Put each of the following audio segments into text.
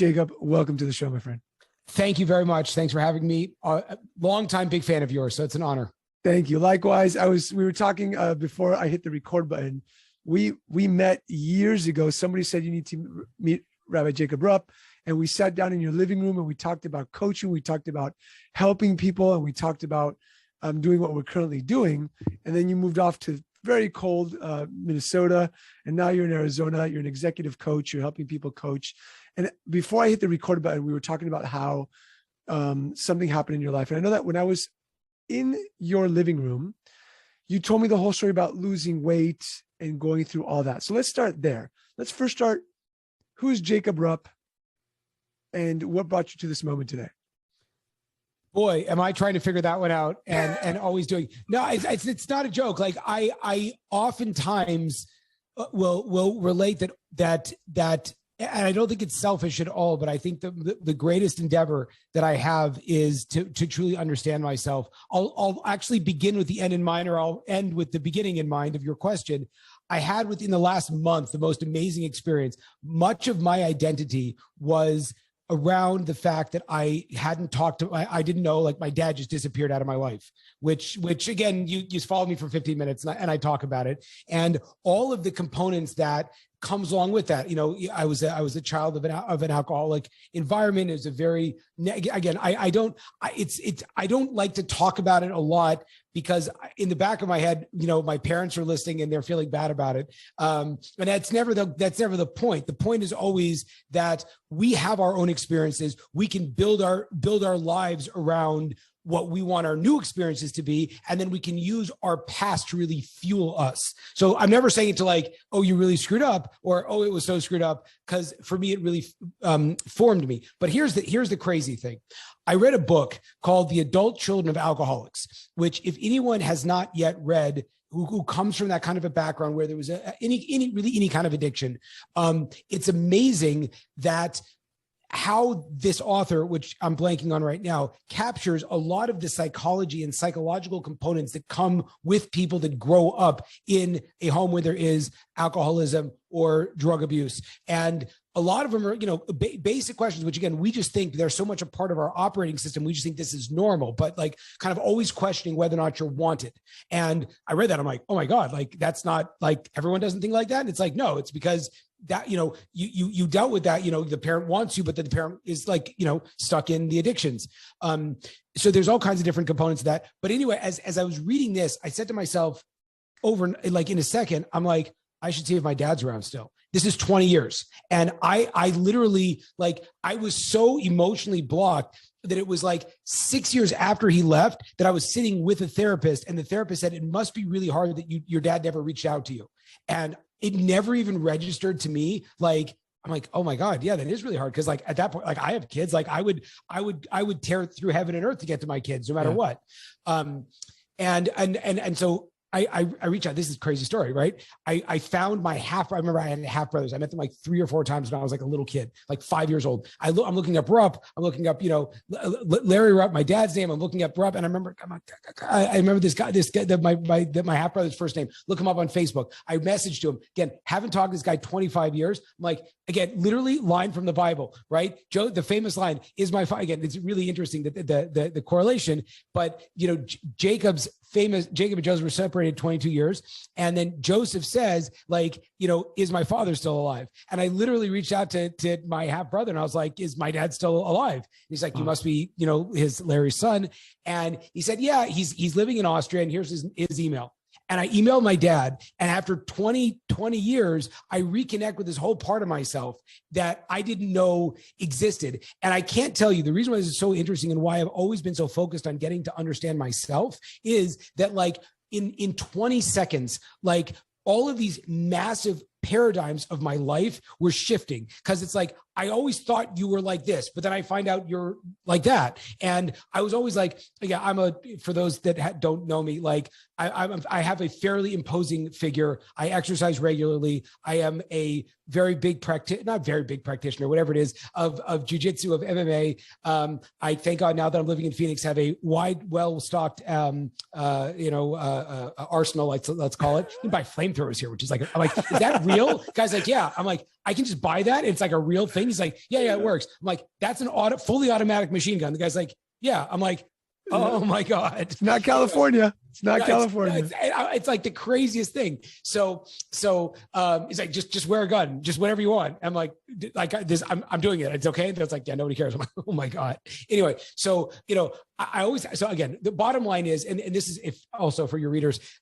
Jacob, welcome to the show, my friend. Thank you very much. Thanks for having me. Long-time big fan of yours, so it's an honor. Thank you. Likewise, we were talking before I hit the record button. We met years ago. Somebody said you need to meet Rabbi Jacob Rupp, and we sat down in your living room and we talked about coaching. We talked about helping people, and we talked about doing what we're currently doing. And then you moved off to very cold Minnesota, and now you're in Arizona. You're an executive coach. You're helping people coach. And before I hit the record button, we were talking about how something happened in your life. And I know that when I was in your living room, you told me the whole story about losing weight and going through all that. So let's start there. Let's first start. Who is Jacob Rupp, and what brought you to this moment today? Boy, am I trying to figure that one out and always doing. No, it's not a joke. Like I oftentimes will relate that, and I don't think it's selfish at all, but I think the greatest endeavor that I have is to truly understand myself. I'll actually begin with the end in mind, or I'll end with the beginning in mind of your question. I had within the last month the most amazing experience. Much of my identity was around the fact that I hadn't talked to, I didn't know, like my dad just disappeared out of my life, which again, you followed me for 15 minutes and I talk about it, and all of the components that comes along with that. You know, I was a child of an alcoholic environment. It was a very, again, I don't like to talk about it a lot because in the back of my head, you know, my parents are listening and they're feeling bad about it. And that's never the point. The point is always that we have our own experiences. We can build our lives around what we want our new experiences to be. And then we can use our past to really fuel us. So I'm never saying it to like, oh, you really screwed up, or, oh, it was so screwed up. Cause for me, it really formed me. But here's the crazy thing. I read a book called The Adult Children of Alcoholics, which if anyone has not yet read, who comes from that kind of a background where there was any kind of addiction, it's amazing that how this author, which I'm blanking on right now, captures a lot of the psychology and psychological components that come with people that grow up in a home where there is alcoholism or drug abuse. And a lot of them are, you know, basic questions, which again, we just think they're so much a part of our operating system. We just think this is normal, but like kind of always questioning whether or not you're wanted. And I read that. I'm like, oh my God, like that's not like everyone doesn't think like that. And it's like, no, it's because that, you know, you dealt with that, you know, the parent wants you, but the parent is like, you know, stuck in the addictions. So there's all kinds of different components of that. But anyway, as I was reading this, I said to myself like in a second, I'm like, I should see if my dad's around still. This is 20 years. And I literally, like, I was so emotionally blocked that it was like 6 years after he left that I was sitting with a therapist, and the therapist said, it must be really hard that your dad never reached out to you. And it never even registered to me. Like, I'm like, oh my God, yeah, that is really hard. Cause like at that point, like I have kids, like I would tear through heaven and earth to get to my kids no matter what. And so I reached out. This is a crazy story, right? I found my I remember I had half brothers. I met them like 3 or 4 times when I was like a little kid, like 5 years old. I'm looking up Rupp. I'm looking up, you know, Larry Rupp, my dad's name. I'm looking up Rupp. And I remember this guy, my half brother's first name. Look him up on Facebook. I messaged to him again. Haven't talked to this guy 25 years. I'm like, again, literally line from the Bible, right? Joe, the famous line is again, it's really interesting that the correlation, but you know, Jacob and Joseph were separated 22 years. And then Joseph says, like, you know, is my father still alive? And I literally reached out to my half brother and I was like, is my dad still alive? And he's like, you must be, you know, Larry's son. And he said, yeah, he's living in Austria and here's his email. And I emailed my dad. And after 20 years, I reconnect with this whole part of myself that I didn't know existed. And I can't tell you the reason why this is so interesting and why I've always been so focused on getting to understand myself is that like in 20 seconds, like all of these massive paradigms of my life were shifting. Cause it's like, I always thought you were like this, but then I find out you're like that. And I was always like, yeah, for those that don't know me, like I have a fairly imposing figure. I exercise regularly. I am a very big not very big practitioner, whatever it is, of jujitsu, of MMA. I thank God now that I'm living in Phoenix, have a wide, well-stocked, arsenal, let's call it. You can buy flamethrowers here, which is like, I'm like, is that real? Guy's like, yeah. I'm like, I can just buy that. It's like a real thing. He's like, yeah, it works. I'm like, that's an fully automatic machine gun. The guy's like, yeah. I'm like, oh my God. It's not California. It's not California. It's like the craziest thing. So he's like, just wear a gun, just whatever you want. I'm like this, I'm doing it. It's okay. That's like, yeah, nobody cares. I'm like, oh my God. Anyway, so, I always, so again, the bottom line is, and this is if also for your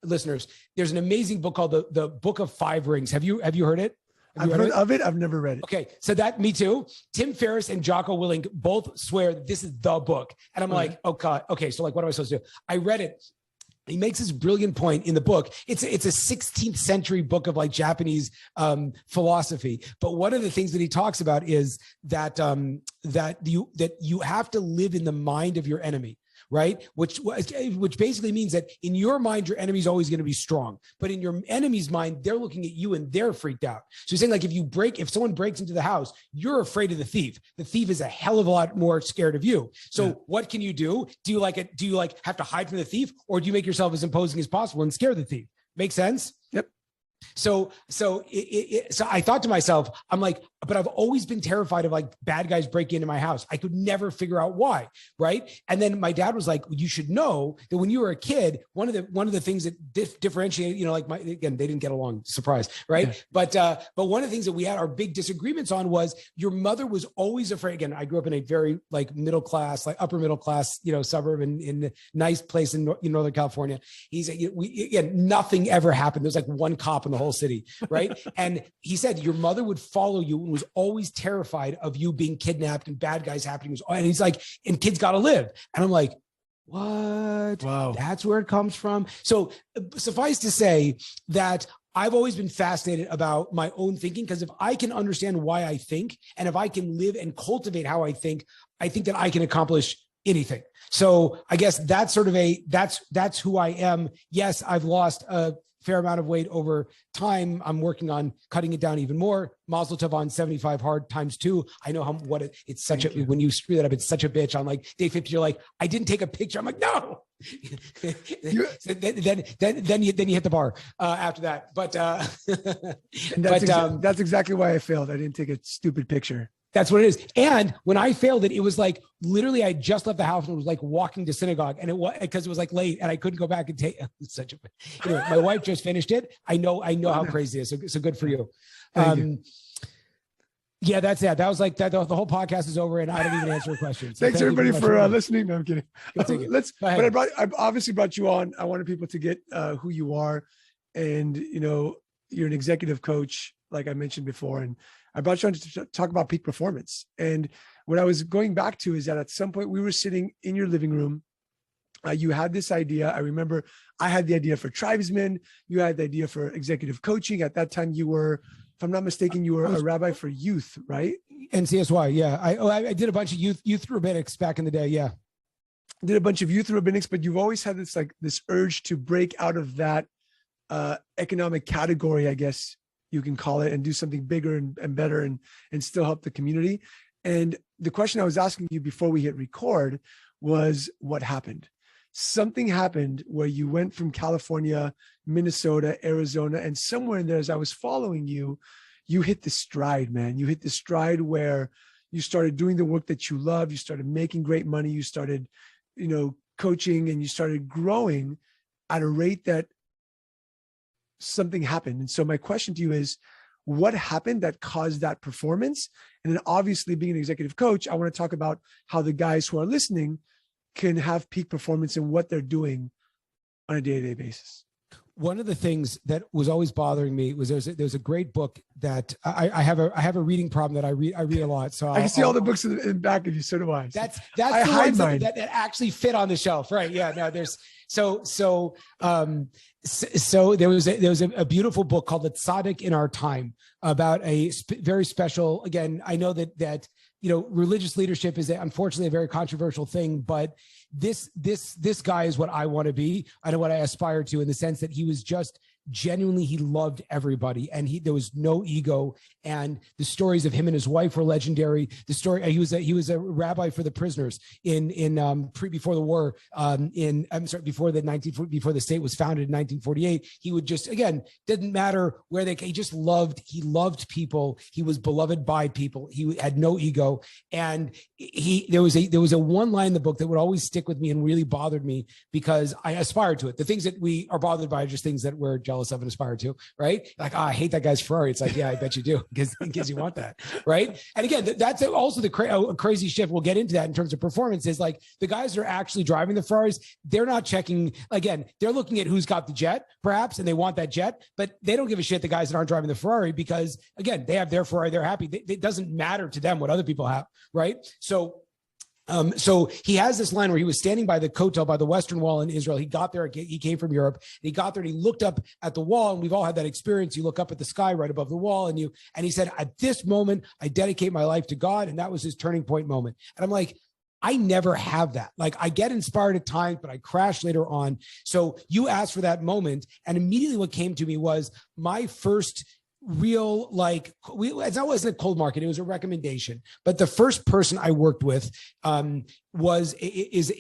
listeners, there's an amazing book called the Book of Five Rings. Have you heard it? I've heard of it. I've never read it. Okay. So me too. Tim Ferriss and Jocko Willink both swear this is the book. And I'm like, oh God. Okay. So like, what am I supposed to do? I read it. He makes this brilliant point in the book. It's a 16th century book of like Japanese philosophy. But one of the things that he talks about is that you have to live in the mind of your enemy. Right. Which basically means that in your mind, your enemy's always going to be strong, but in your enemy's mind, they're looking at you and they're freaked out. So he's saying like, if someone breaks into the house, you're afraid of the thief. The thief is a hell of a lot more scared of you. So what can you do? Do you have to hide from the thief, or do you make yourself as imposing as possible and scare the thief? Make sense? Yep. So I thought to myself, I'm like, but I've always been terrified of like bad guys breaking into my house. I could never figure out why. Right. And then my dad was like, you should know that when you were a kid, one of the things that differentiated, again, they didn't get along, surprise. Right. Yeah. But one of the things that we had our big disagreements on was your mother was always afraid. Again, I grew up in a very like middle class, like upper middle class, suburb in a nice place in Northern California. He's like, nothing ever happened. There's like one cop in the whole city. Right. And he said, your mother would follow you and was always terrified of you being kidnapped and bad guys happening. And he's like, and kids got to live. And I'm like, what? Wow. That's where it comes from. So suffice to say that I've always been fascinated about my own thinking, because if I can understand why I think, and if I can live and cultivate how I think that I can accomplish anything. So I guess that's sort of that's who I am. Yes, I've lost a fair amount of weight over time. I'm working on cutting it down even more. Mazel tov on 75 hard times 2. I know it's such a, when you screw that up, it's such a bitch on like day 50, you're like, I didn't take a picture. I'm like, no. So then you hit the bar after that. But that's exactly why I failed. I didn't take a stupid picture. That's what it is. And when I failed it was like, literally, I just left the house and was like walking to synagogue, and it was because it was like late and I couldn't go back and take such a, anyway, my wife just finished it. I know how crazy it is. So good for you. Yeah, that's it. That was like that. The whole podcast is over and I don't even answer questions. Thanks everybody for listening. No, I'm kidding. But I obviously brought you on. I wanted people to get who you are, and you're an executive coach, like I mentioned before, and I brought you on to talk about peak performance. And what I was going back to is that at some point we were sitting in your living room. You had this idea. I remember I had the idea for tribesmen. You had the idea for executive coaching. At that time, you were, if I'm not mistaken, you were a rabbi for youth, right? NCSY, yeah. I did a bunch of youth rabbinics back in the day, yeah. Did a bunch of youth rabbinics, but you've always had this urge to break out of that economic category, I guess you can call it, and do something bigger and better and still help the community. And the question I was asking you before we hit record was, what happened? Something happened where you went from California, Minnesota, Arizona, and somewhere in there, as I was following you, you hit the stride, man. You hit the stride where you started doing the work that you love. You started making great money. You started, coaching, and you started growing at a rate that something happened. And so my question to you is, what happened that caused that performance? And then obviously, being an executive coach, I want to talk about how the guys who are listening can have peak performance in what they're doing on a day-to-day basis. One of the things that was always bothering me was there's a great book that I have a reading problem that I read a lot. So I can see all the books in the back of you. So do I. That's the ones that actually fit on the shelf, right? Yeah. No, there's so there was a beautiful book called The Tzaddik in Our Time about a very special. Again, I know that religious leadership is unfortunately a very controversial thing, but this guy is what I want to be. I know what I aspire to, in the sense that he was just genuinely, he loved everybody, and there was no ego. And the stories of him and his wife were legendary. The story, he was a rabbi for the prisoners before the war, before the state was founded in 1948. He would just, again, didn't matter where he loved people. He was beloved by people. He had no ego. And there was a one line in the book that would always stick with me and really bothered me because I aspired to it. The things that we are bothered by are just things that we're jealous of and aspire to, right? Like, I hate that guy's Ferrari. It's like, yeah, I bet you do, because you want that, right? And again, that's also the crazy shift. We'll get into that in terms of performance. Is like the guys that are actually driving the Ferraris, they're not checking. Again, they're looking at who's got the jet, perhaps, and they want that jet, but they don't give a shit the guys that aren't driving the Ferrari because, again, they have their Ferrari. They're happy. It doesn't matter to them what other people have, right? So he has this line where he was standing by the Kotel, by the Western Wall in Israel. He got there. He came from Europe. He got there and he looked up at the wall. And we've all had that experience. You look up at the sky right above the wall and he said, at this moment, I dedicate my life to God. And that was his turning point moment. And I'm like, I never have that. Like, I get inspired at times, but I crash later on. So you asked for that moment. And immediately what came to me was my first real, it wasn't a cold market, it was a recommendation, but the first person I worked with is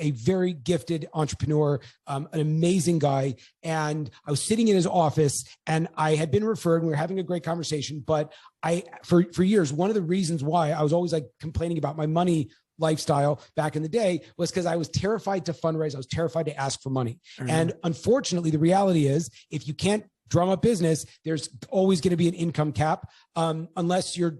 a very gifted entrepreneur, an amazing guy. And I was sitting in his office and I had been referred and we were having a great conversation, but for years, one of the reasons why I was always like complaining about my money lifestyle back in the day was because I was terrified to fundraise. I was terrified to ask for money. Mm-hmm. And unfortunately, the reality is if you can't drum up business, there's always going to be an income cap. Unless you're,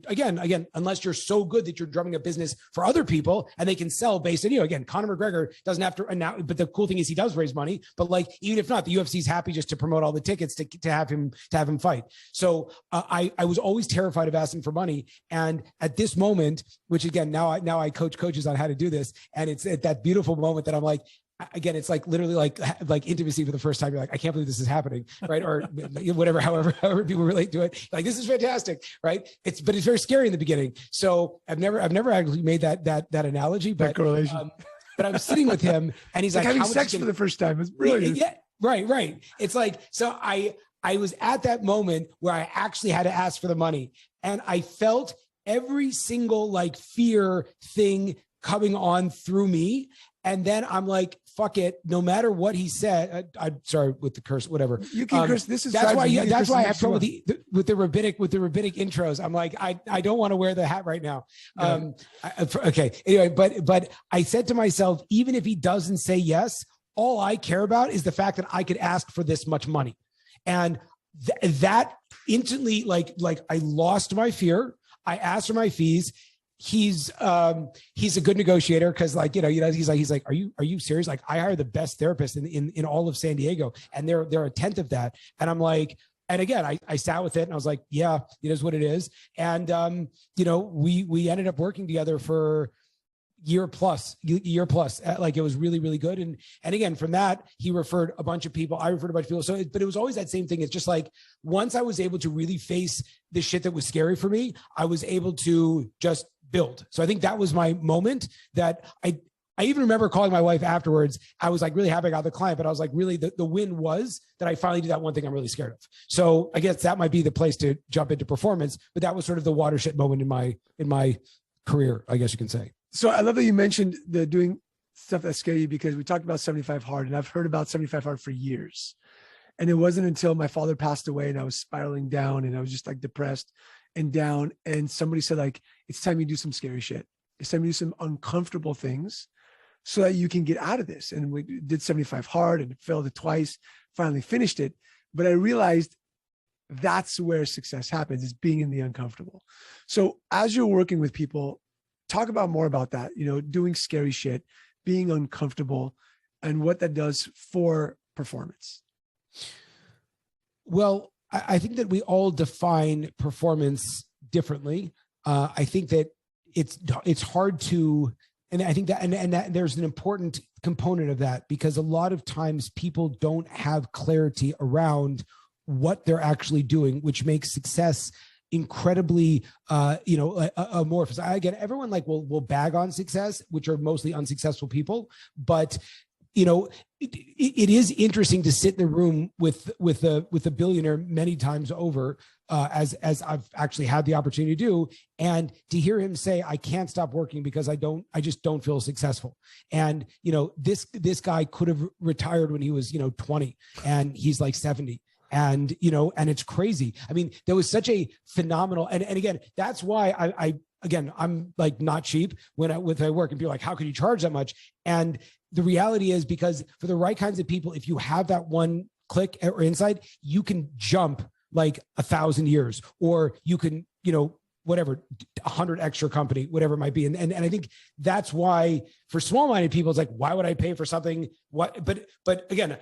unless you're so good that you're drumming up business for other people and they can sell based on you. Again, Conor McGregor doesn't have to announce, but the cool thing is he does raise money, but like, even if not, the UFC is happy just to promote all the tickets to have him fight. So I was always terrified of asking for money. And at this moment, which again, now I coach coaches on how to do this. And it's at that beautiful moment that I'm like, again, it's like literally like intimacy for the first time. You're like, I can't believe this is happening, right? Or whatever, however people relate to it. Like, this is fantastic, right? But it's very scary in the beginning. So I've never actually made that analogy, but that correlation. But I was sitting with him, and he's like having sex for the first time. It's brilliant. Yeah, right. It's like, so I was at that moment where I actually had to ask for the money, and I felt every single like fear thing coming on through me. And then I'm like, fuck it. No matter what he said, I'm sorry with the curse, whatever. You can curse. That's why I have trouble with the rabbinic intros. I'm like, I don't want to wear the hat right now. Okay. Anyway, but I said to myself, even if he doesn't say yes, all I care about is the fact that I could ask for this much money. And that instantly, like I lost my fear. I asked for my fees. He's a good negotiator because he's like, are you serious? Like, I hired the best therapist in all of San Diego, and they're a tenth of that. And I'm like, and again, I sat with it and I was like, yeah, it is what it is. And we ended up working together for year plus. Like, it was really, really good. And again, from that, he referred a bunch of people. I referred a bunch of people. So, but it was always that same thing. It's just like, once I was able to really face the shit that was scary for me, I was able to just build. So I think that was my moment that I even remember calling my wife afterwards. I was like really happy I got the client, but I was like, really the win was that I finally did that one thing I'm really scared of. So I guess that might be the place to jump into performance, but that was sort of the watershed moment in my career, I guess you can say. So I love that you mentioned the doing stuff that's scary, because we talked about 75 hard, and I've heard about 75 hard for years. And it wasn't until my father passed away and I was spiraling down and I was just like depressed and down. And somebody said, like, it's time you do some scary shit. It's time you do some uncomfortable things so that you can get out of this. And we did 75 hard and failed it twice, finally finished it. But I realized that's where success happens, is being in the uncomfortable. So as you're working with people, talk about more about that, doing scary shit, being uncomfortable, and what that does for performance. Well, I think that we all define performance differently. I think that it's hard to, and I think that, and that there's an important component of that, because a lot of times people don't have clarity around what they're actually doing, which makes success incredibly, amorphous. Again, everyone will bag on success, which are mostly unsuccessful people, but it is interesting to sit in the room with a billionaire many times over, as I've actually had the opportunity to do, and to hear him say, I can't stop working because I just don't feel successful. And, this guy could have retired when he was, 20, and he's like 70. And, and it's crazy. I mean, there was such a phenomenal, and again, that's why I'm like not cheap when I work, and people are like, how can you charge that much? And the reality is, because for the right kinds of people, if you have that one click or insight, you can jump like 1,000 years, or you can, whatever, 100 extra company, whatever it might be. And I think that's why for small-minded people, it's like, why would I pay for something? But again,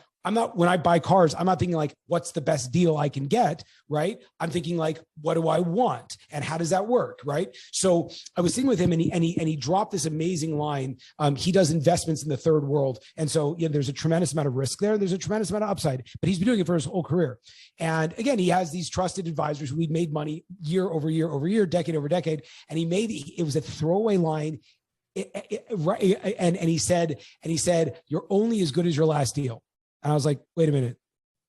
when I buy cars, I'm not thinking like, what's the best deal I can get, right? I'm thinking like, what do I want? And how does that work, right? So I was sitting with him, and he dropped this amazing line. He does investments in the third world. And so, there's a tremendous amount of risk there. There's a tremendous amount of upside, but he's been doing it for his whole career. And again, he has these trusted advisors who made money year over year over year, decade over decade. And it was a throwaway line. And he said, you're only as good as your last deal. And I was like, wait a minute.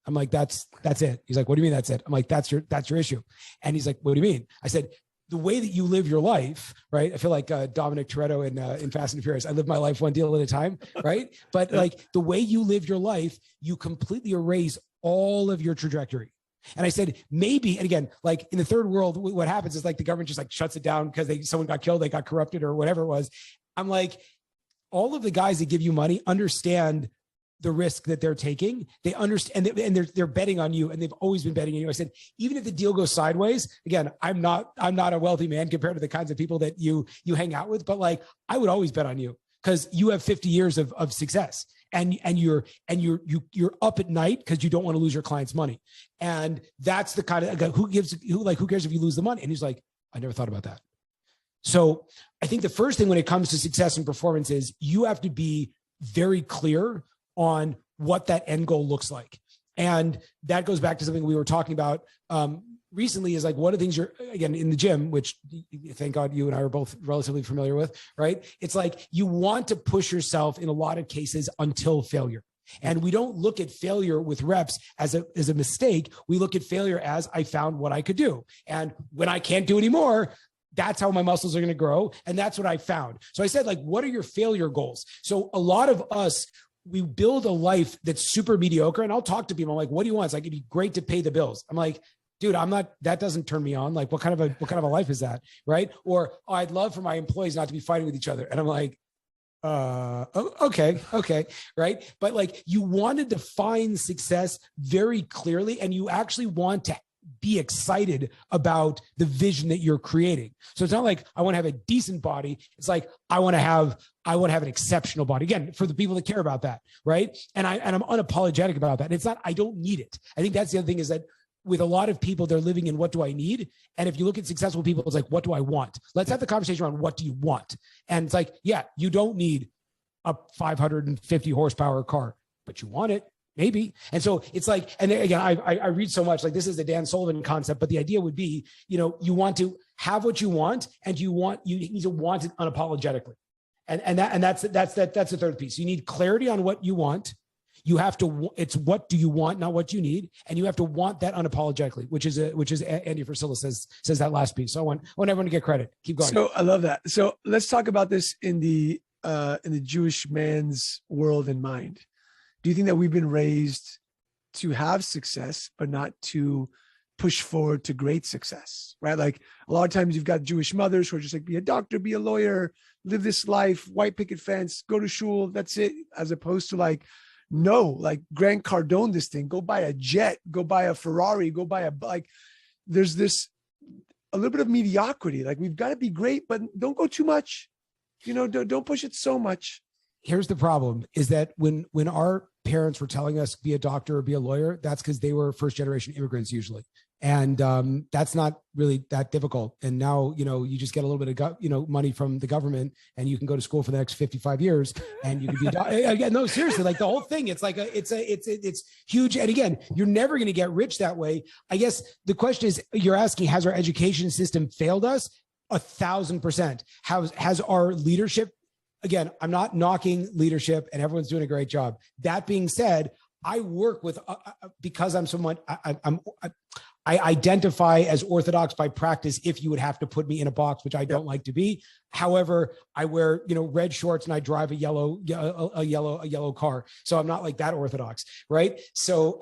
I'm like, that's it. He's like, what do you mean that's it? I'm like, that's your issue. And he's like, what do you mean? I said, the way that you live your life, right? I feel like Dominic Toretto in Fast and Furious. I live my life one deal at a time, right? But like the way you live your life, you completely erase all of your trajectory. And I said, maybe, and again, like in the third world, what happens is like the government just like shuts it down because someone got killed, they got corrupted or whatever it was. I'm like, all of the guys that give you money understand the risk that they're taking. They understand, and they're betting on you, and they've always been betting on you. I said, even if the deal goes sideways, again, I'm not a wealthy man compared to the kinds of people that you hang out with, but like, I would always bet on you because you have 50 years of success, and you're up at night because you don't want to lose your client's money. And that's the kind of, who cares if you lose the money? And he's like, I never thought about that. So I think the first thing when it comes to success and performance is you have to be very clear on what that end goal looks like. And that goes back to something we were talking about recently, is like, what are things you're, again, in the gym, which thank God you and I are both relatively familiar with, right? It's like, you want to push yourself in a lot of cases until failure. And we don't look at failure with reps as a mistake. We look at failure as, I found what I could do. And when I can't do anymore, that's how my muscles are going to grow. And that's what I found. So I said, like, what are your failure goals? So a lot of us, we build a life that's super mediocre. And I'll talk to people. I'm like, what do you want? It's like, it'd be great to pay the bills. I'm like, dude, that doesn't turn me on. Like, what kind of a life is that? Right. Or, oh, I'd love for my employees not to be fighting with each other. And I'm like, okay. Right. But like, you want to define success very clearly, and you actually want to be excited about the vision that you're creating. So it's not like, I want to have a decent body. It's like, I want to have an exceptional body. Again, for the people that care about that. Right. And I'm unapologetic about that. And it's not, I don't need it. I think that's the other thing, is that with a lot of people, they're living in, what do I need? And if you look at successful people, it's like, what do I want? Let's have the conversation around, what do you want? And it's like, yeah, you don't need a 550 horsepower car, but you want it. Maybe. And so it's like, and again, I read so much, like, this is the Dan Sullivan concept, but the idea would be, you want to have what you want, and you need to want it unapologetically. And that's the third piece. You need clarity on what you want. You have to, it's what do you want, not what you need. And you have to want that unapologetically, which is Andy Frisella says that last piece. So I want everyone to get credit. Keep going. So I love that. So let's talk about this in the Jewish man's world and mind. Do you think that we've been raised to have success, but not to push forward to great success, right? Like, a lot of times you've got Jewish mothers who are just like, be a doctor, be a lawyer, live this life, white picket fence, go to shul, that's it. As opposed to like, no, like, Grant Cardone this thing, go buy a jet, go buy a Ferrari, go buy there's a little bit of mediocrity. Like, we've got to be great, but don't go too much, don't push it so much. Here's the problem, is that when our parents were telling us be a doctor or be a lawyer, that's because they were first generation immigrants usually. And that's not really that difficult. And now, you just get a little bit of, money from the government, and you can go to school for the next 55 years and you can be a doctor. No, seriously, like, the whole thing, it's like it's huge. And again, you're never going to get rich that way. I guess the question is, you're asking, has our education system failed us? 1,000%. Has our leadership again, I'm not knocking leadership and everyone's doing a great job. That being said, I work with, because I'm someone, I identify as Orthodox by practice if you would have to put me in a box, which I don't like to be. However, I wear, red shorts and I drive a yellow car. So I'm not like that Orthodox, right? So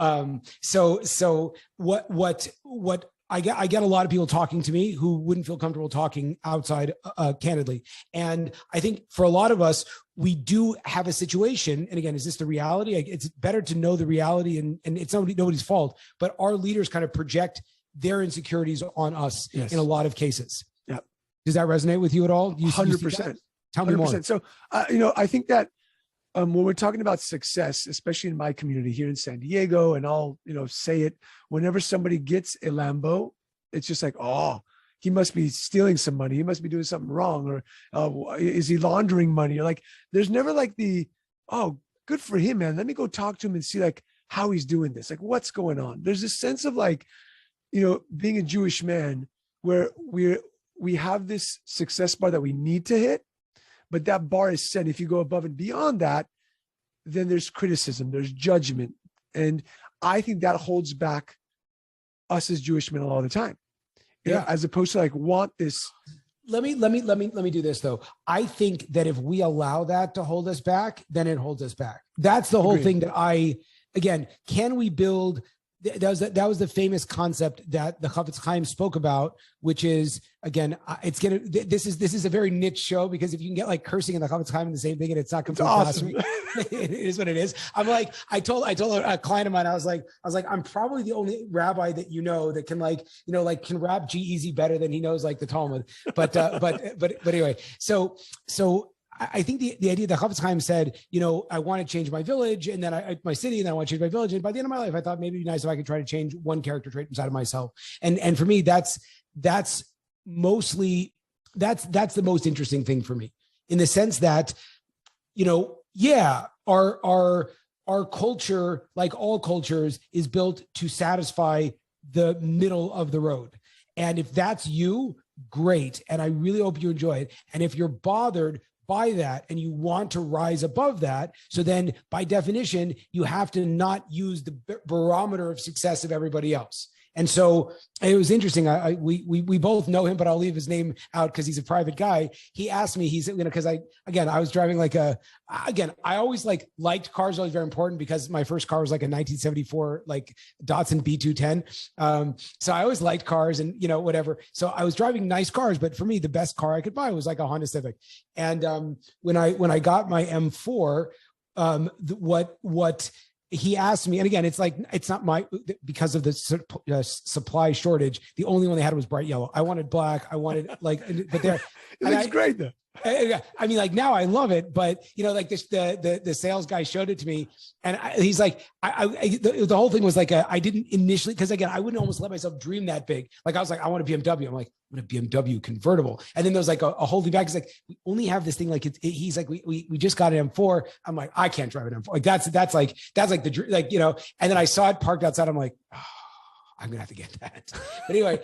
what I get a lot of people talking to me who wouldn't feel comfortable talking outside candidly. And I think for a lot of us, we do have a situation. And again, is this the reality? It's better to know the reality, and it's nobody's fault, but our leaders kind of project their insecurities on us in a lot of cases. Yeah. Does that resonate with you at all? 100%. Tell me 100%. More. So, I think that when we're talking about success, especially in my community here in San Diego, and I'll, say it, whenever somebody gets a Lambo, it's just like, oh, he must be stealing some money. He must be doing something wrong. Or is he laundering money? Or like, there's never like oh, good for him, man. Let me go talk to him and see like how he's doing this. Like, what's going on? There's this sense of like, being a Jewish man where we have this success bar that we need to hit, but that bar is set. If you go above and beyond that, then there's criticism, there's judgment. And I think that holds back us as Jewish men a lot of the time. As opposed to like want this. Let me do this though. I think that if we allow that to hold us back, then it holds us back. That's the whole thing that can we build? That was the famous concept that the Chafetz Chaim spoke about, which is, again, this is a very niche show, because if you can get like cursing and the Chafetz Chaim in the same thing and it's not completely blasphemy, it is what it is. I'm like, I told a client of mine, I was like, I'm probably the only rabbi that that can can rap G-Eazy better than he knows like the Talmud. But anyway, so I think the idea that Chafetz Chaim said, I want to change my village, and then my city, and then I want to change my village. And by the end of my life, I thought maybe it'd be nice if I could try to change one character trait inside of myself. And for me, that's mostly the most interesting thing for me, in the sense that, our culture, like all cultures, is built to satisfy the middle of the road. And if that's you, great. And I really hope you enjoy it. And if you're bothered by that and you want to rise above that, so then by definition, you have to not use the barometer of success of everybody else. And so it was interesting. We both know him, but I'll leave his name out because he's a private guy. He asked me, because I was driving I always liked cars. Always very important, because my first car was like a 1974, Datsun B210. So I always liked cars and, whatever. So I was driving nice cars, but for me, the best car I could buy was like a Honda Civic. And when I got my M4, what he asked me, and again, it's not because of the supply shortage, the only one they had was bright yellow. I wanted black. I wanted but there. It looks great though. I mean, now I love it, but the sales guy showed it to me, and he's like, the whole thing was I didn't initially, because again, I wouldn't almost let myself dream that big. Like I was like, I want a BMW. I'm like, I want a BMW convertible. And then there was a holding back. He's like, we only have this thing. He's like, we just got an M4. I'm like, I can't drive an M4. That's like the and then I saw it parked outside. I'm like, oh, I'm gonna have to get that. But anyway,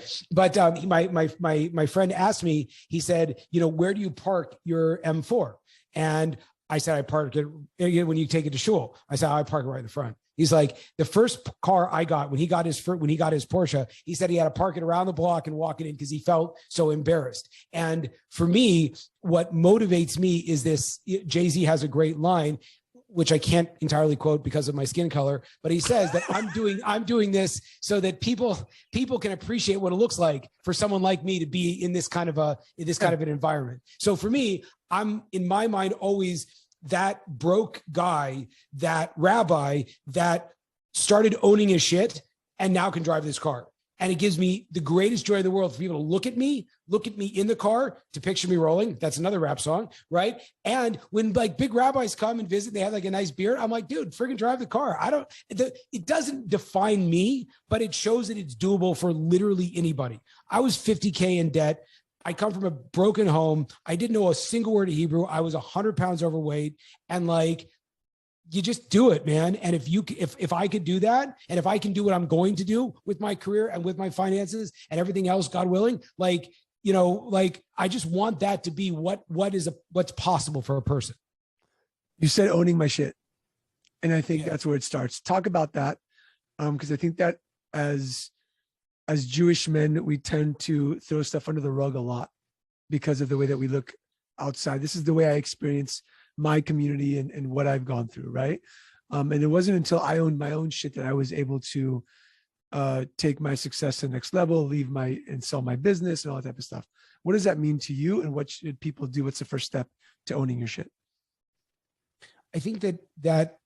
my friend asked me, he said, where do you park your M4? And I said, I park it when you take it to shul. I said, I park it right in the front. He's like, the first car I got when he got his Porsche, he said he had to park it around the block and walk it in because he felt so embarrassed. And for me, what motivates me is this. Jay-Z has a great line, which I can't entirely quote because of my skin color, but he says that I'm doing this so that people can appreciate what it looks like for someone like me to be in this kind of an environment. So for me, I'm in my mind always that broke guy, that rabbi that started owning his shit and now can drive this car. And it gives me the greatest joy in the world for people to look at me in the car, to picture me rolling. That's another rap song, right? And when big rabbis come and visit, they have a nice beard. I'm like, dude, friggin' drive the car. It doesn't define me, but it shows that it's doable for literally anybody. I was $50K in debt. I come from a broken home. I didn't know a single word of Hebrew. I was 100 pounds overweight, and you just do it, man. And if I could do that, and if I can do what I'm going to do with my career and with my finances and everything else, God willing, like I just want that to be what's possible for a person. You said owning my shit. And I think that's where it starts. Talk about that. Because I think that as Jewish men, we tend to throw stuff under the rug a lot because of the way that we look outside. This is the way I experience my community and what I've gone through, right? And it wasn't until I owned my own shit that I was able to take my success to the next level, and sell my business and all that type of stuff. What does that mean to you, and what should people do? What's the first step to owning your shit? I think that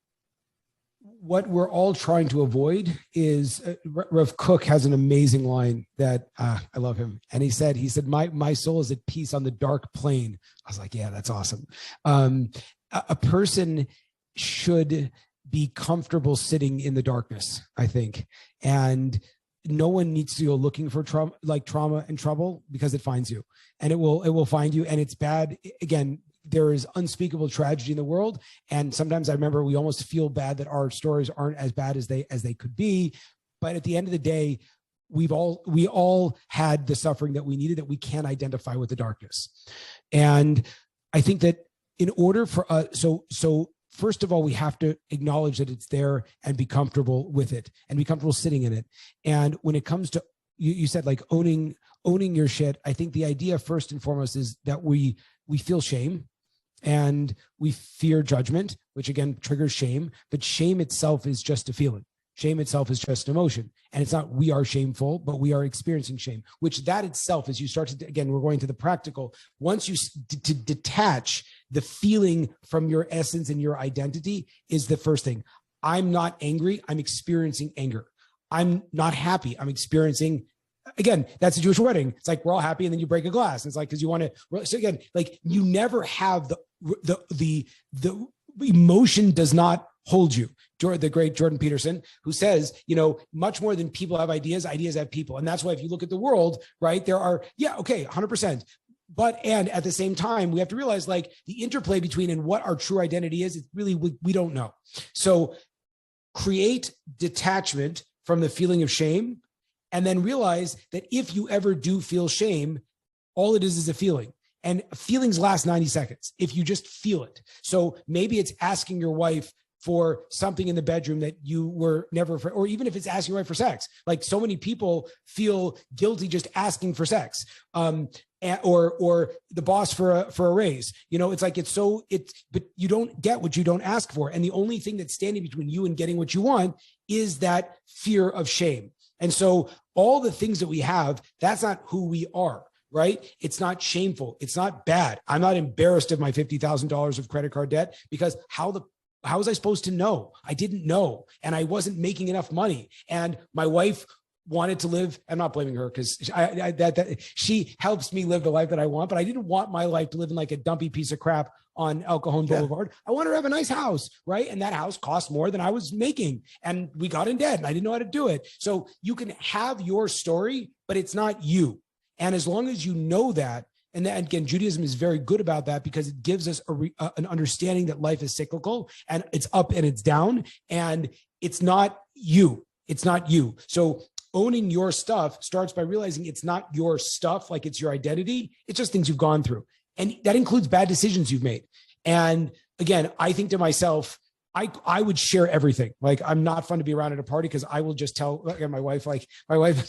what we're all trying to avoid is Rav Kook has an amazing line that I love him. And he said, my soul is at peace on the dark plane. I was like, yeah, that's awesome. A person should be comfortable sitting in the darkness, I think. And no one needs to go looking for trauma and trouble, because it finds you, and it will find you. And it's bad. Again, there is unspeakable tragedy in the world. And sometimes I remember we almost feel bad that our stories aren't as bad as they could be. But at the end of the day, we all had the suffering that we needed, that we can't identify with the darkness. And I think that in order for us, so first of all, we have to acknowledge that it's there and be comfortable with it and be comfortable sitting in it. And when it comes to, you said like owning your shit, I think the idea first and foremost is that we feel shame. And we fear judgment, which again triggers shame. But shame itself is just a feeling. Shame itself is just emotion. And it's not we are shameful, but we are experiencing shame, which that itself, as you start to, again, we're going to the practical. Once you to detach the feeling from your essence and your identity is the first thing. I'm not angry. I'm experiencing anger. I'm not happy. I'm experiencing. Again, that's a Jewish wedding. It's like we're all happy, and then you break a glass. It's like because you want to. So again, like you never have the emotion does not hold you. The great Jordan Peterson, who says, much more than people have ideas, ideas have people, and that's why if you look at the world, right, there are 100%. But and at the same time, we have to realize like the interplay between and what our true identity is. It's really we don't know. So create detachment from the feeling of shame. And then realize that if you ever do feel shame, all it is a feeling. And feelings last 90 seconds if you just feel it. So maybe it's asking your wife for something in the bedroom that you were never, or even if it's asking your wife for sex. Like so many people feel guilty just asking for sex, or the boss for a raise. It's like but you don't get what you don't ask for. And the only thing that's standing between you and getting what you want is that fear of shame. And so all the things that we have, that's not who we are, right? It's not shameful. It's not bad. I'm not embarrassed of my $50,000 of credit card debt, because how was I supposed to know? I didn't know. And I wasn't making enough money. And my wife wanted to live. I'm not blaming her because she helps me live the life that I want, but I didn't want my life to live in like a dumpy piece of crap on El Cajon Boulevard. I want her to have a nice house, right? And that house cost more than I was making. And we got in debt and I didn't know how to do it. So you can have your story, but it's not you. And as long as you know that, and then again, Judaism is very good about that because it gives us an understanding that life is cyclical and it's up and it's down, and it's not you. It's not you. So owning your stuff starts by realizing it's not your stuff, like it's your identity. It's just things you've gone through. And that includes bad decisions you've made. And again, I think to myself, I would share everything. Like I'm not fun to be around at a party because I will just tell my wife,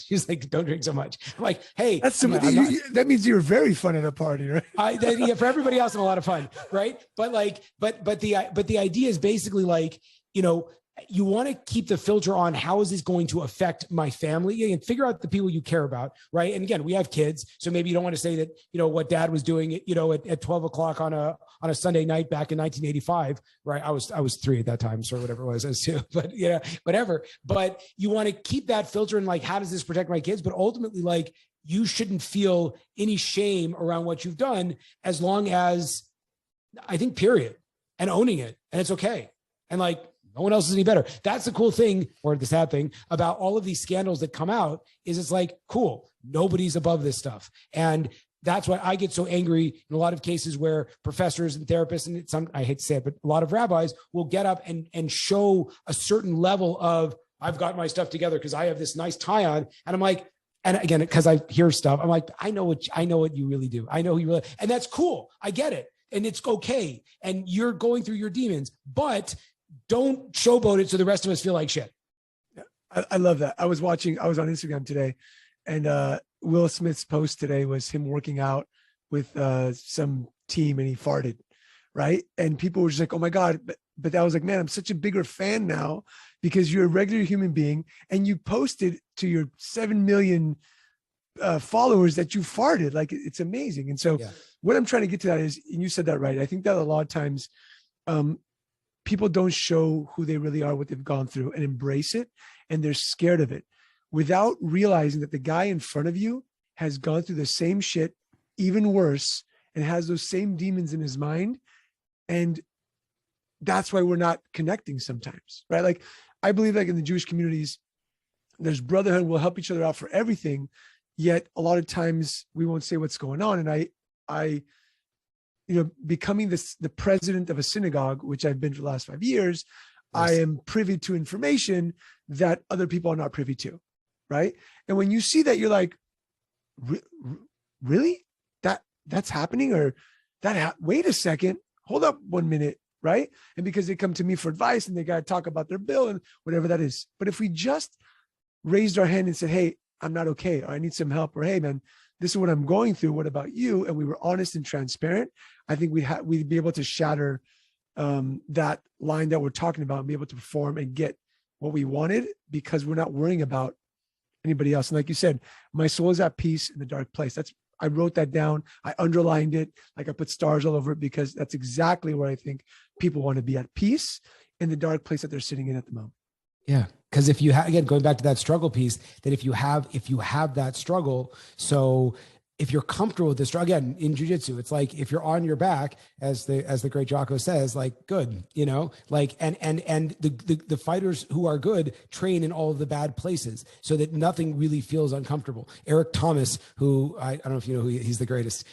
she's like, don't drink so much. I'm like, hey, that means you're very fun at a party, right? For everybody else, I'm a lot of fun. Right. But the idea is basically like, you want to keep the filter on how is this going to affect my family, and figure out the people you care about. Right. And again, we have kids. So maybe you don't want to say that, what dad was doing, at 12 o'clock on a Sunday night back in 1985. Right. I was 3 at that time. So whatever it was, I was 2, but whatever. But you want to keep that filter and like, how does this protect my kids? But ultimately, like, you shouldn't feel any shame around what you've done, as long as, I think, period, and owning it. And it's okay. And like, no one else is any better. That's the cool thing, or the sad thing about all of these scandals that come out, is it's like, cool, nobody's above this stuff. And that's why I get so angry in a lot of cases where professors and therapists, and I hate to say it, but a lot of rabbis will get up and show a certain level of, I've got my stuff together because I have this nice tie on. And I'm like, And again, because I hear stuff, I'm like, I know what you really do. I know you really, and that's cool. I get it. And it's okay. And you're going through your demons, but don't showboat it so the rest of us feel like shit. I love that. I was on Instagram today, and Will Smith's post today was him working out with some team, and he farted, right? And people were just like, oh my God. But I was like, man, I'm such a bigger fan now because you're a regular human being and you posted to your 7 million followers that you farted. Like, it's amazing. And so what I'm trying to get to that is, and you said that right, I think that a lot of times people don't show who they really are, what they've gone through, and embrace it. And they're scared of it without realizing that the guy in front of you has gone through the same shit, even worse, and has those same demons in his mind. And that's why we're not connecting sometimes, right? Like, I believe like in the Jewish communities, there's brotherhood, we'll help each other out for everything. Yet a lot of times we won't say what's going on. And I, becoming the president of a synagogue, which I've been for the last 5 years, yes, I am privy to information that other people are not privy to, right? And when you see that, you're like, really? That's happening? Or wait a second, hold up 1 minute, right? And because they come to me for advice and they got to talk about their bill and whatever that is. But if we just raised our hand and said, hey, I'm not okay, or I need some help, or hey, man, this is what I'm going through, what about you? And we were honest and transparent, I think we'd be able to shatter that line that we're talking about and be able to perform and get what we wanted, because we're not worrying about anybody else. And like you said, my soul is at peace in the dark place. I wrote that down. I underlined it. Like, I put stars all over it, because that's exactly where I think people want to be, at peace in the dark place that they're sitting in at the moment. Yeah. Because if you have, again, going back to that struggle piece, that if you have that struggle, so if you're comfortable with this, again, in jiu-jitsu, it's like, if you're on your back, as the great Jocko says, like, good, like, and the fighters who are good train in all of the bad places so that nothing really feels uncomfortable. Eric Thomas, who I don't know if you know who he's the greatest.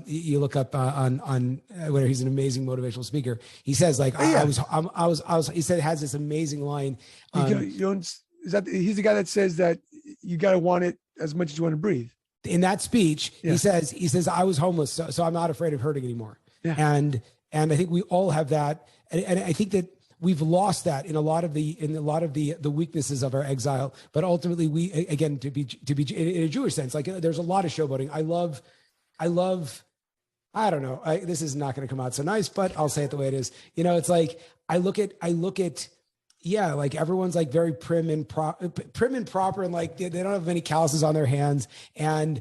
You look up on where he's an amazing motivational speaker. He says, like, he said, has this amazing line. He's the guy that says that you got to want it as much as you want to breathe. In that speech, he says, I was homeless, so I'm not afraid of hurting anymore. Yeah. And I think we all have that. And I think that we've lost that in a lot of the weaknesses of our exile. But ultimately, we, again, to be in a Jewish sense, like, there's a lot of showboating. I love, I don't know, this is not going to come out so nice, but I'll say it the way it is. It's like, I look at, yeah, like, everyone's like very prim and proper, and like they don't have many calluses on their hands. And,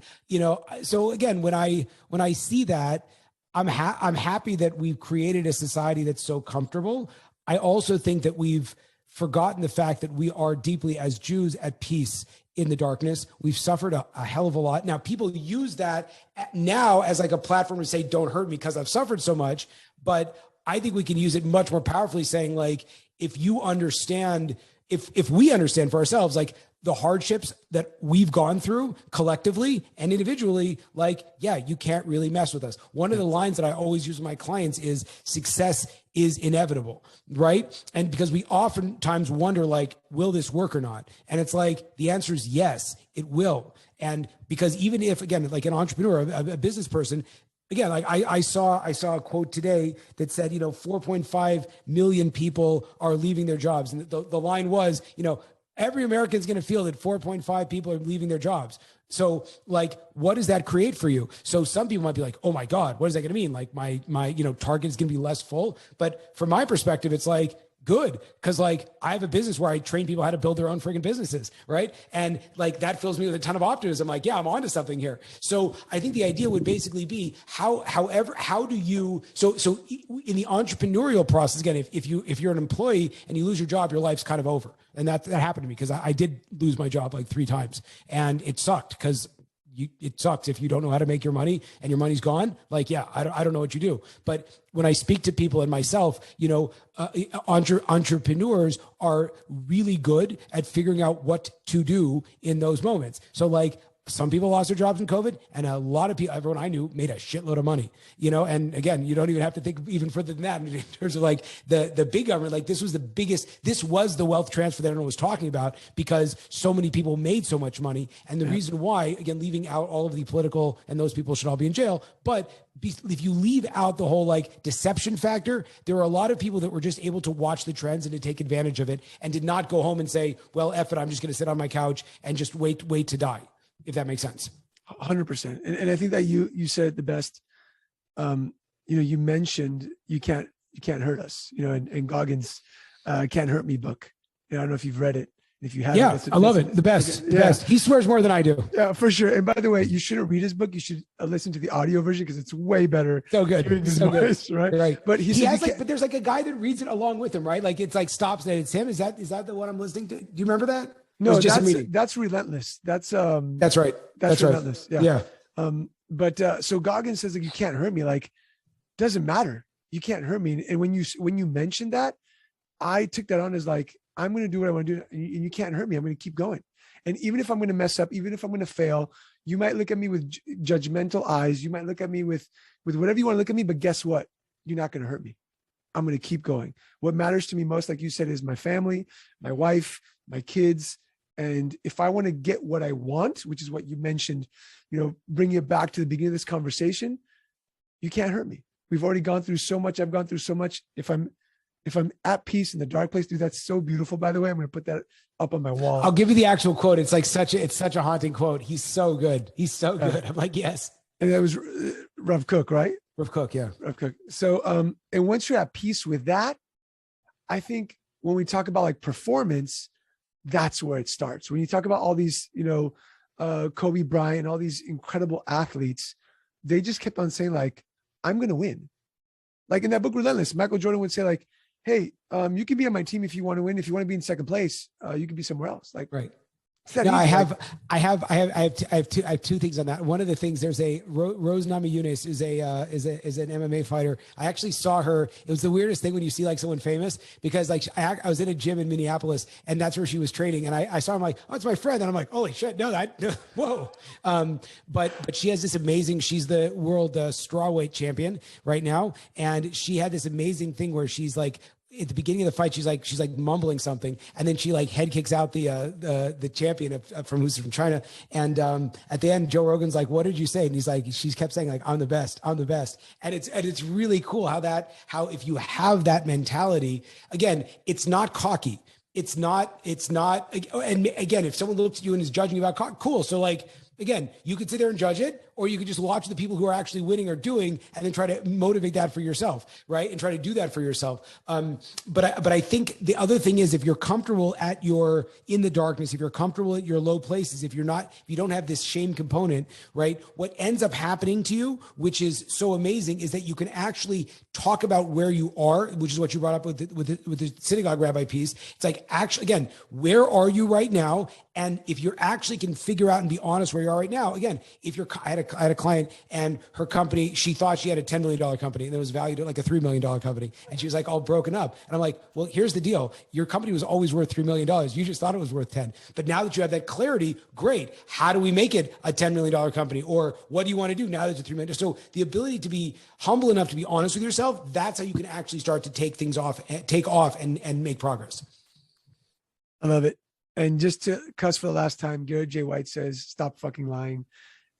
so again, when I see that, I'm happy that we've created a society that's so comfortable. I also think that we've forgotten the fact that we are deeply, as Jews, at peace in the darkness. We've suffered a hell of a lot. Now, people use that now as like a platform to say, don't hurt me because I've suffered so much. But I think we can use it much more powerfully, saying, like, if we understand for ourselves, like, the hardships that we've gone through collectively and individually, like, yeah, you can't really mess with us. One of the lines that I always use with my clients is, success is inevitable, right? And because we oftentimes wonder, like, will this work or not? And it's like, the answer is yes, it will. And because even if, again, like, an entrepreneur, a business person, again, like, I saw a quote today that said, 4.5 million people are leaving their jobs. And the line was, every American is going to feel that 4.5 people are leaving their jobs. So, like, what does that create for you? So some people might be like, oh my God, what is that going to mean? Like, my target is going to be less full. But from my perspective, it's like, good. Cause like, I have a business where I train people how to build their own freaking businesses. Right. And like, that fills me with a ton of optimism. Like, yeah, I'm onto something here. So I think the idea would basically be how do you, so in the entrepreneurial process, again, if you're an employee and you lose your job, your life's kind of over. And that happened to me, because I did lose my job like 3 times, and it sucked, because it sucks if you don't know how to make your money and your money's gone. Like, yeah, I don't know what you do. But when I speak to people and myself, entrepreneurs are really good at figuring out what to do in those moments. So like, some people lost their jobs in COVID, and a lot of people, everyone I knew, made a shitload of money, and again, you don't even have to think even further than that in terms of like the big government. Like this was the wealth transfer that everyone was talking about, because so many people made so much money. And the reason why, again, leaving out all of the political, and those people should all be in jail, but if you leave out the whole like deception factor, there were a lot of people that were just able to watch the trends and to take advantage of it, and did not go home and say, well, F it, I'm just going to sit on my couch and just wait to die. If that makes sense. 100%. And I think that you said it the best. You mentioned you can't hurt us, and Goggins' Can't Hurt Me book. I don't know if you've read it. If you haven't, I love it. The best. He swears more than I do. Yeah, for sure. And by the way, you shouldn't read his book. You should listen to the audio version, because it's way better. So good. So voice, good. Right. But but there's like a guy that reads it along with him, right? Like it's like stops and it's him. Is that the one I'm listening to? Do you remember that? No, that's Relentless. That's right. That's Relentless. Right. Yeah. But so Goggins says, like, you can't hurt me. Like, doesn't matter. You can't hurt me. And when you mentioned that, I took that on as like, I'm going to do what I want to do, and you can't hurt me. I'm going to keep going. And even if I'm going to mess up, even if I'm going to fail, you might look at me with judgmental eyes. You might look at me with whatever you want to look at me, but guess what? You're not going to hurt me. I'm going to keep going. What matters to me most, like you said, is my family, my wife, my kids. And if I want to get what I want, which is what you mentioned, bringing it back to the beginning of this conversation, you can't hurt me. We've already gone through so much. I've gone through so much. If I'm at peace in the dark place, dude, that's so beautiful. By the way, I'm going to put that up on my wall. I'll give you the actual quote. It's like such a haunting quote. He's so good. He's so good. I'm like, yes. And that was Rav Kook, right? Rav Kook, yeah. Rav Kook. So, and once you're at peace with that, I think when we talk about like performance, that's where it starts. When you talk about all these, Kobe Bryant, all these incredible athletes, they just kept on saying like, I'm going to win. Like in that book, Relentless, Michael Jordan would say like, hey, you can be on my team if you want to win. If you want to be in second place, you can be somewhere else. Like, right. No, I have two things on that. One of the things, there's a Rose Namajunas is an MMA fighter. I actually saw her. It was the weirdest thing when you see like someone famous, because like I was in a gym in Minneapolis, and that's where she was training. And I saw him like, oh, it's my friend. And I'm like, holy shit, no, whoa. But she has this amazing, she's the world strawweight champion right now. And she had this amazing thing where she's like, at the beginning of the fight, she's like mumbling something, and then she like head kicks out the champion from China. And at the end, Joe Rogan's like, "What did you say?" And he's like, she kept saying like, "I'm the best, I'm the best." And it's really cool how if you have that mentality, again, it's not cocky. It's not. And again, if someone looks at you and is judging you about cool, so like. Again, you could sit there and judge it, or you could just watch the people who are actually winning or doing, and then try to motivate that for yourself, right? And try to do that for yourself. But I think the other thing is, if you're comfortable in the darkness, if you're comfortable at your low places, if you don't have this shame component, right? What ends up happening to you, which is so amazing, is that you can actually talk about where you are, which is what you brought up with the synagogue rabbi piece. It's like, actually, again, where are you right now? And if you actually can figure out and be honest where you are right now, again, I had a client, and her company, she thought she had a $10 million company, and it was valued at like a $3 million company. And she was like all broken up. And I'm like, well, here's the deal. Your company was always worth $3 million. You just thought it was worth 10. But now that you have that clarity, great. How do we make it a $10 million company? Or what do you want to do now that it's a $3 million? So the ability to be humble enough to be honest with yourself, that's how you can actually start to take off and make progress. I love it. And just to cuss for the last time, Garrett J. White says, stop fucking lying.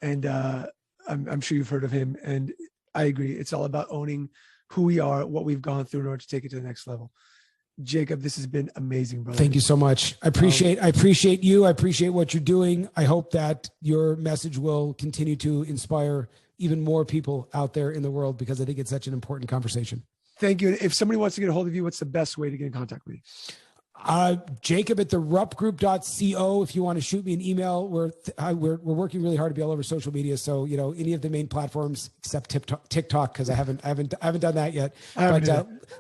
And I'm sure you've heard of him. And I agree. It's all about owning who we are, what we've gone through in order to take it to the next level. Jacob, this has been amazing, brother. Thank you so much. I appreciate you. I appreciate what you're doing. I hope that your message will continue to inspire even more people out there in the world, because I think it's such an important conversation. Thank you. If somebody wants to get a hold of you, what's the best way to get in contact with you? Jacob at the ruppgroup.co. If you want to shoot me an email, we're working really hard to be all over social media. So, any of the main platforms except TikTok, because I haven't done that yet. But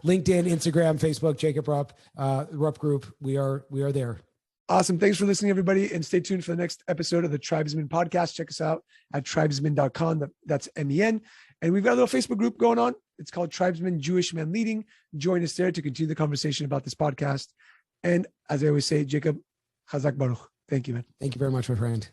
LinkedIn, Instagram, Facebook, Jacob Rupp, Rupp Group. We are there. Awesome. Thanks for listening, everybody. And stay tuned for the next episode of the Tribesmen podcast. Check us out at tribesmen.com. That's MEN. And we've got a little Facebook group going on. It's called Tribesmen Jewish Men Leading. Join us there to continue the conversation about this podcast. And as I always say, Jacob, Chazak Baruch. Thank you, man. Thank you very much, my friend.